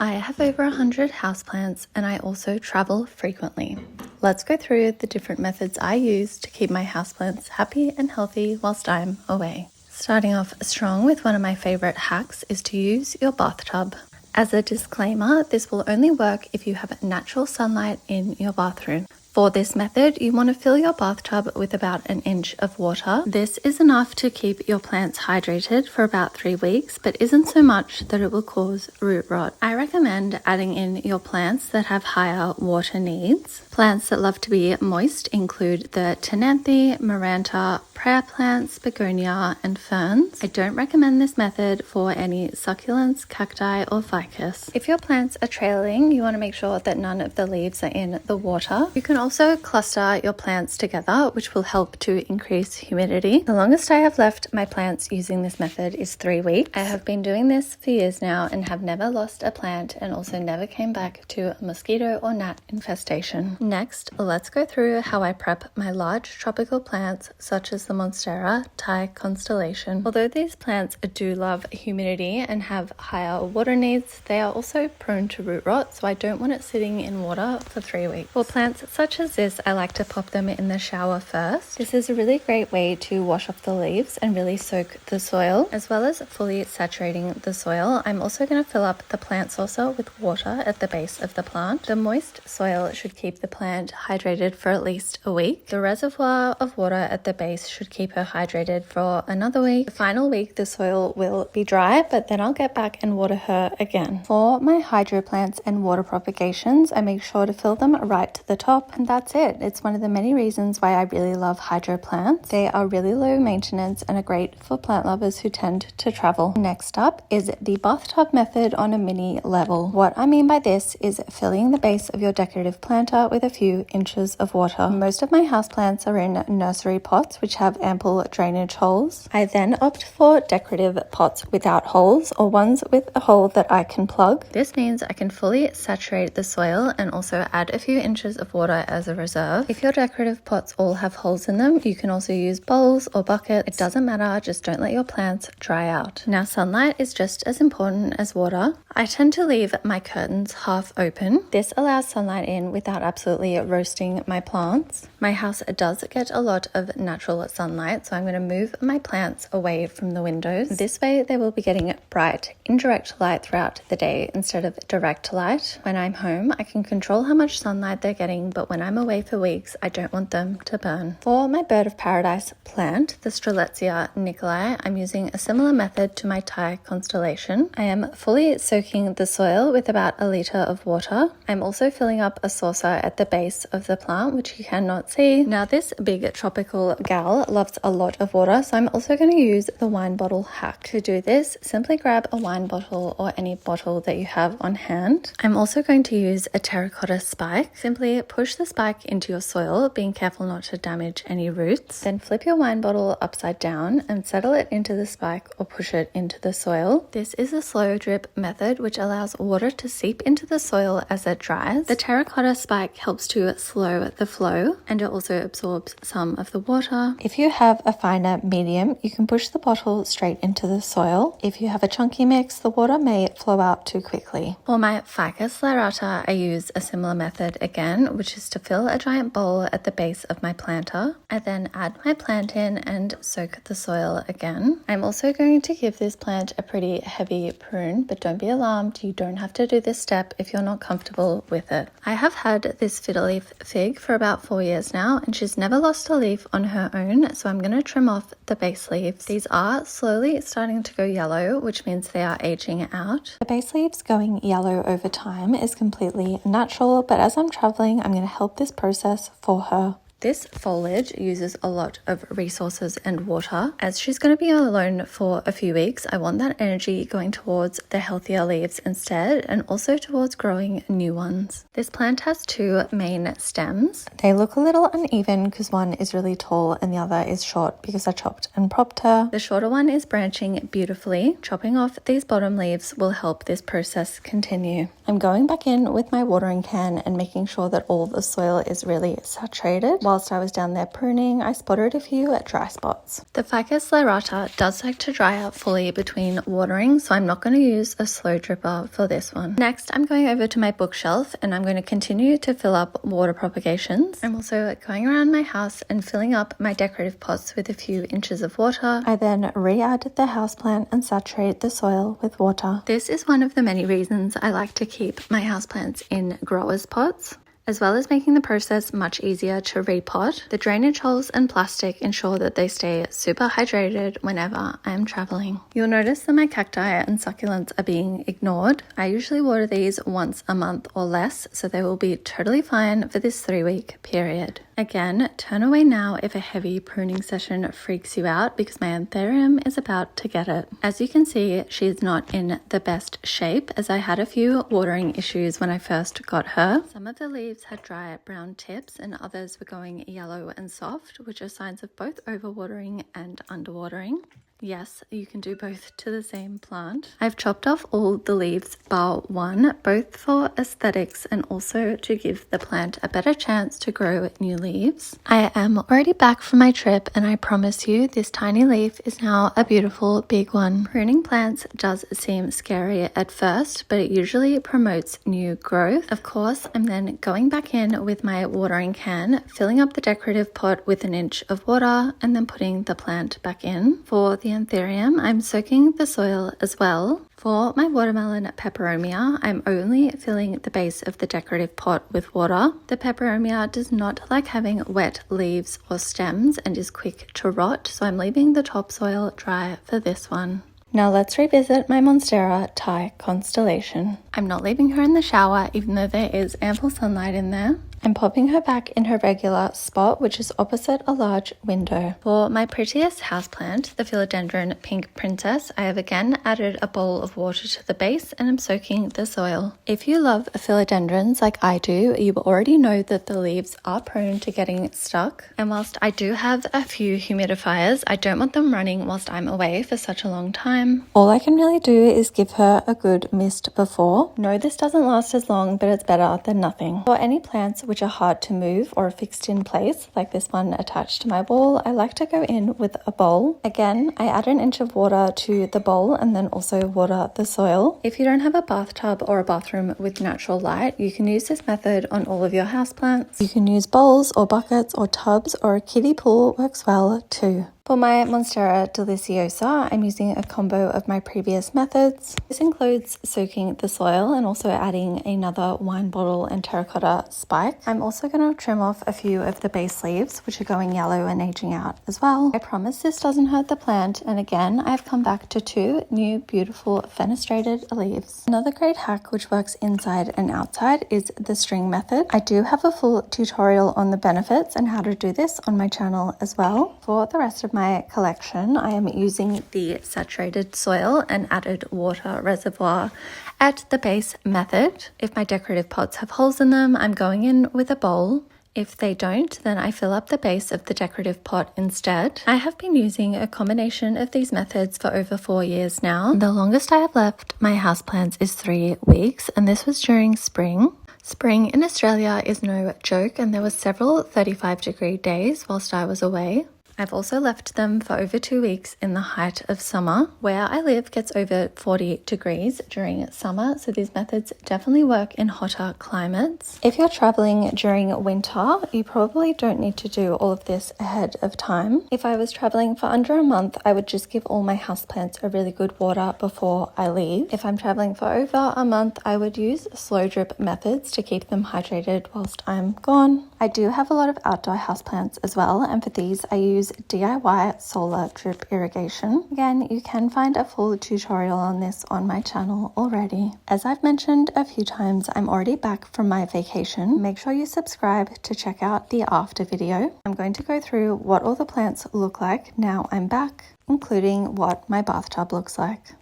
I have over 100 houseplants and I also travel frequently. Let's go through the different methods I use to keep my houseplants happy and healthy whilst I'm away. Starting off strong with one of my favorite hacks is to use your bathtub. As a disclaimer, this will only work if you have natural sunlight in your bathroom. For this method, you want to fill your bathtub with about an inch of water. This is enough to keep your plants hydrated for about 3 weeks, but isn't so much that it will cause root rot. I recommend adding in your plants that have higher water needs. Plants that love to be moist include the Ctenanthe, Maranta, prayer plants, Begonia, and Ferns. I don't recommend this method for any succulents, cacti, or ficus. If your plants are trailing, you want to make sure that none of the leaves are in the water. You can also cluster your plants together, which will help to increase humidity. The longest I have left my plants using this method is 3 weeks. I have been doing this for years now and have never lost a plant and also never came back to a mosquito or gnat infestation. Next, let's go through how I prep my large tropical plants such as the Monstera Thai Constellation. Although these plants do love humidity and have higher water needs, they are also prone to root rot, so I don't want it sitting in water for 3 weeks. For plants such as this, I like to pop them in the shower first. This is a really great way to wash off the leaves and really soak the soil, as well as fully saturating the soil. I'm also going to fill up the plant saucer with water at the base of the plant. The moist soil should keep the plant hydrated for at least a week. The reservoir of water at the base should keep her hydrated for another week. The final week, the soil will be dry, but then I'll get back and water her again. For my hydro plants and water propagations, I make sure to fill them right to the top, and that's it. It's one of the many reasons why I really love hydro plants. They are really low maintenance and are great for plant lovers who tend to travel. Next up is the bathtub method on a mini level. What I mean by this is filling the base of your decorative planter with a few inches of water. Most of my houseplants are in nursery pots, which have ample drainage holes. I then opt for decorative pots without holes or ones with a hole that I can plug. This means I can fully saturate the soil and also add a few inches of water as a reserve. If your decorative pots all have holes in them, you can also use bowls or buckets. It doesn't matter, just don't let your plants dry out. Now, sunlight is just as important as water. I tend to leave my curtains half open. This allows sunlight in without absolutely roasting my plants. My house does get a lot of natural sunlight, so I'm going to move my plants away from the windows. This way they will be getting bright, indirect light throughout the day instead of direct light. When I'm home, I can control how much sunlight they're getting, but when I'm away for weeks, I don't want them to burn. For my bird of paradise plant, the Strelitzia Nicolai, I'm using a similar method to my Thai constellation. I am fully soaking the soil with about a liter of water. I'm also filling up a saucer at the base of the plant, which you cannot see. Now, this big tropical gal loves a lot of water, so I'm also going to use the wine bottle hack. To do this, simply grab a wine bottle or any bottle that you have on hand. I'm also going to use a terracotta spike. Simply push the spike into your soil, being careful not to damage any roots. Then flip your wine bottle upside down and settle it into the spike or push it into the soil. This is a slow drip method, which allows water to seep into the soil as it dries. The terracotta spike helps to slow the flow, and it also absorbs some of the water. If you have a finer medium, you can push the bottle straight into the soil. If you have a chunky mix, the water may flow out too quickly. For my ficus lyrata, I use a similar method again, which is to fill a giant bowl at the base of my planter. I then add my plant in and soak the soil again. I'm also going to give this plant a pretty heavy prune, but don't be alarmed, you don't have to do this step if you're not comfortable with it. I have had this fiddle leaf fig for about 4 years now, and she's never lost a leaf on her own, so I'm going to trim off the base leaves. These are slowly starting to go yellow, which means they are aging out. The base leaves going yellow over time is completely natural, but as I'm traveling, I'm going to help this process for her. This foliage uses a lot of resources and water. As she's going to be alone for a few weeks, I want that energy going towards the healthier leaves instead, and also towards growing new ones. This plant has 2 main stems. They look a little uneven because one is really tall and the other is short because I chopped and propped her. The shorter one is branching beautifully. Chopping off these bottom leaves will help this process continue. I'm going back in with my watering can and making sure that all the soil is really saturated. whilst I was down there pruning, I spotted a few dry spots. The Ficus lyrata does like to dry out fully between watering, so I'm not going to use a slow dripper for this one. Next, I'm going over to my bookshelf and I'm going to continue to fill up water propagations. I'm also going around my house and filling up my decorative pots with a few inches of water. I then re-add the houseplant and saturate the soil with water. This is one of the many reasons I like to keep my houseplants in growers pots, as well as making the process much easier to repot. The drainage holes and plastic ensure that they stay super hydrated whenever I am traveling. You'll notice that my cacti and succulents are being ignored. I usually water these once a month or less, so they will be totally fine for this 3-week period. Again, turn away now if a heavy pruning session freaks you out, because my Anthurium is about to get it. As you can see, she is not in the best shape, as I had a few watering issues when I first got her. Some of the leaves had dry brown tips and others were going yellow and soft, which are signs of both overwatering and underwatering. Yes, you can do both to the same plant. I've chopped off all the leaves bar one, both for aesthetics and also to give the plant a better chance to grow new leaves. I am already back from my trip and I promise you this tiny leaf is now a beautiful big one. Pruning plants does seem scary at first, but it usually promotes new growth. Of course, I'm then going back in with my watering can, filling up the decorative pot with an inch of water and then putting the plant back in. For the Anthurium, I'm soaking the soil as well. For my watermelon peperomia, I'm only filling the base of the decorative pot with water. The peperomia does not like having wet leaves or stems and is quick to rot, so I'm leaving the topsoil dry for this one. Now let's revisit my Monstera Thai Constellation. I'm not leaving her in the shower, even though there is ample sunlight in there. I'm popping her back in her regular spot, which is opposite a large window. For my prettiest houseplant, the Philodendron Pink Princess, I have again added a bowl of water to the base and I'm soaking the soil. If you love philodendrons like I do, you already know that the leaves are prone to getting stuck. And whilst I do have a few humidifiers, I don't want them running whilst I'm away for such a long time. All I can really do is give her a good mist before. No, this doesn't last as long, but it's better than nothing. For any plants which are hard to move or fixed in place, like this one attached to my wall, I like to go in with a bowl. Again, I add an inch of water to the bowl and then also water the soil. If you don't have a bathtub or a bathroom with natural light, you can use this method on all of your houseplants. You can use bowls or buckets or tubs, or a kiddie pool works well too. For my Monstera deliciosa, I'm using a combo of my previous methods. This includes soaking the soil and also adding another wine bottle and terracotta spike. I'm also going to trim off a few of the base leaves, which are going yellow and aging out as well. I promise this doesn't hurt the plant, and again, I've come back to 2 new beautiful fenestrated leaves. Another great hack which works inside and outside is the string method. I do have a full tutorial on the benefits and how to do this on my channel as well. For the rest of my collection, I am using the saturated soil and added water reservoir at the base method. If my decorative pots have holes in them, I'm going in with a bowl. If they don't, then I fill up the base of the decorative pot instead. I have been using a combination of these methods for over 4 years now. The longest I have left my houseplants is 3 weeks, and this was during spring. Spring in Australia is no joke, and there were several 35-degree days whilst I was away. I've also left them for over 2 weeks in the height of summer. Where I live gets over 40 degrees during summer, so these methods definitely work in hotter climates. If you're traveling during winter, you probably don't need to do all of this ahead of time. If I was traveling for under a month, I would just give all my houseplants a really good water before I leave. If I'm traveling for over a month, I would use slow drip methods to keep them hydrated whilst I'm gone. I do have a lot of outdoor houseplants as well, and for these I use DIY solar drip irrigation. Again, you can find a full tutorial on this on my channel already. As I've mentioned a few times, I'm already back from my vacation. Make sure you subscribe to check out the after video. I'm going to go through what all the plants look like now I'm back, including what my bathtub looks like.